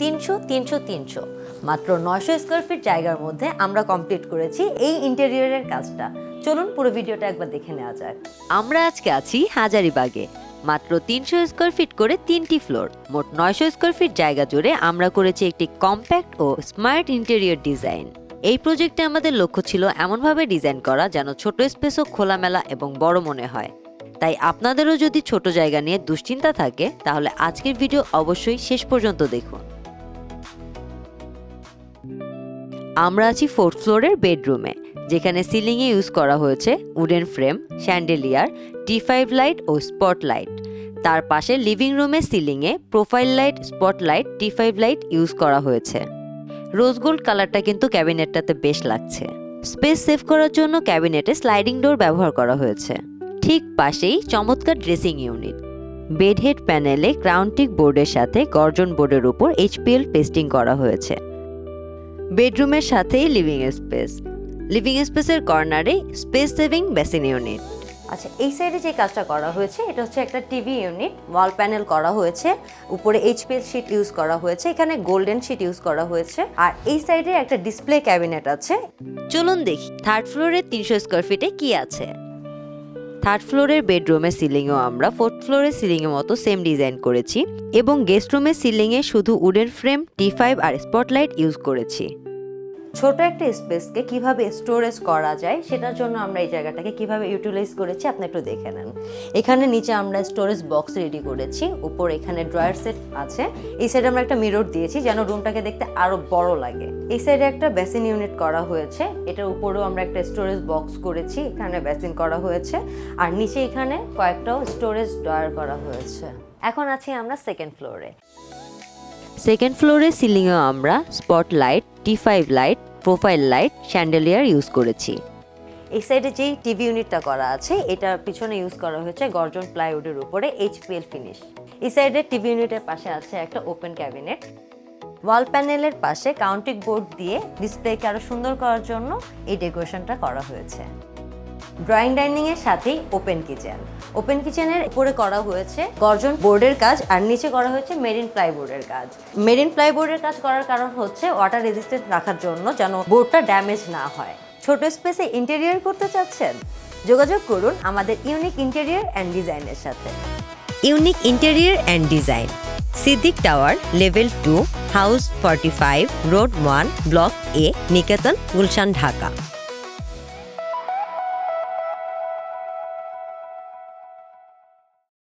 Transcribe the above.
300 300 300 মাত্র 900 square feet জায়গার মধ্যে আমরা কমপ্লিট করেছি এই ইন্টেরিয়রের কাজটা। চলুন পুরো ভিডিওটা একবার দেখে নেওয়া যাক। আমরা আজকে আছি হাজারীবাগে। মাত্র 300 স্কয়ার ফিট করে 3টি ফ্লোর, মোট 900 স্কয়ার ফিট জায়গা জুড়ে আমরা করেছি একটি কম্প্যাক্ট ও স্মার্ট ইন্টেরিয়র ডিজাইন। এই প্রজেক্টে আমাদের লক্ষ্য ছিল এমনভাবে ডিজাইন করা যেন ছোট স্পেসও খোলামেলা এবং বড় মনে হয়। তাই আপনাদেরও যদি ছোট জায়গা নিয়ে দুশ্চিন্তা থাকে তাহলে আজকের ভিডিও অবশ্যই শেষ পর্যন্ত দেখুন। আমরা আছি 4th ফ্লোরের বেডরুমে, যেখানে সিলিংয়ে ইউজ করা হয়েছে wooden frame, chandelier, T5 light ও স্পটলাইট। তার পাশে লিভিং রুমের সিলিংয়ে profile light, spotlight, T5 light use করা হয়েছে। রোজ গোল্ড কালারটা কিন্তু ক্যাবিনেটটাতে বেশ লাগছে। স্পেস সেভ করার জন্য ক্যাবিনেটে স্লাইডিং ডোর ব্যবহার করা হয়েছে। ঠিক পাশেই চমৎকার ড্রেসিং ইউনিট। বেড হেড প্যানেলে ক্রাউন্টিক বোর্ডের সাথে গর্জন বোর্ডের উপর HPL পেস্টিং করা হয়েছে। বেডরুমের সাথেই লিভিং স্পেসের কর্নারে স্পেস সেভিং বেসিন ইউনিট। আচ্ছা, এই সাইডে যে কাজটা করা হয়েছে এটা হচ্ছে একটা টিভি ইউনিট, ওয়াল প্যানেল করা হয়েছে, উপরে HPL শীট ইউজ করা হয়েছে, এখানে গোল্ডেন শীট ইউজ করা হয়েছে, আর এই সাইডে একটা ডিসপ্লে ক্যাবিনেট আছে। চলুন দেখি 3rd ফ্লোরে 300 স্কয়ার ফিটে কি আছে। 3rd ফ্লোরের বেডরুমের সিলিংও আমরা 4th ফ্লোরের সিলিংয়ের মতো সেম ডিজাইন করেছি এবং গেস্ট রুমের সিলিংয়ে শুধু উডেন ফ্রেম, T5 আর স্পটলাইট ইউজ করেছি। ছোট একটা স্পেসকে কিভাবে স্টোরেজ করা যায় সেটার জন্য আমরা এই জায়গাটাকে কিভাবে ইউটিলাইজ করেছি আপনি একটু দেখে নেন। এখানে নিচে আমরা স্টোরেজ বক্স রেডি করেছি, উপর এখানে ড্রয়ার সেট আছে, এই সাইডে আমরা একটা মিরর দিয়েছি যেন রুমটাকে দেখতে আরো বড় লাগে। এই সাইডে একটা বেসিন ইউনিট করা হয়েছে, এটার উপরেও আমরা একটা স্টোরেজ বক্স করেছি, এখানে বেসিন করা হয়েছে, আর নিচে এখানে কয়েকটাও স্টোরেজ ড্রয়ার করা হয়েছে। এখন আছি আমরা 2nd ফ্লোরে। 2nd ফ্লোরের সিলিংয়েও আমরা spotlight, T5 light, profile light, শ্যান্ডেলিয়ার use করেছি। এই সাইডে যেই টিভি ইউনিটটা করা আছে এটার পিছনে ইউজ করা হয়েছে গর্জন প্লাইউডের উপরে HPL ফিনিশ। এই সাইডে টিভি ইউনিটের পাশে আছে একটা ওপেন ক্যাবিনেট। ওয়াল প্যানেলের পাশে কাউন্টিক বোর্ড দিয়ে ডিসপ্লেকে আরো সুন্দর করার জন্য এই ডেকোরেশনটা করা হয়েছে। ড্রয়িং ডাইনিং এর সাথেই ওপেন কিচেনের উপরে করা হয়েছে গর্জন বোর্ডের কাজ, আর নিচে করা হয়েছে মেরিন প্লাইবোর্ডের কাজ। মেরিন প্লাইবোর্ডের কাজ করার কারণ হচ্ছে ওয়াটার রেজিস্ট্যান্ট রাখার জন্য, যেন বোর্ডটা ড্যামেজ না হয়। ছোট স্পেসে ইন্টেরিয়র করতে চাচ্ছেন? যোগাযোগ করুন আমাদের ইউনিক ইন্টেরিয়র অ্যান্ড ডিজাইনের সাথে। Unique interior and design, Siddique tower, level 2, house 45, road 1, block A, Niketan, Gulshan, Dhaka.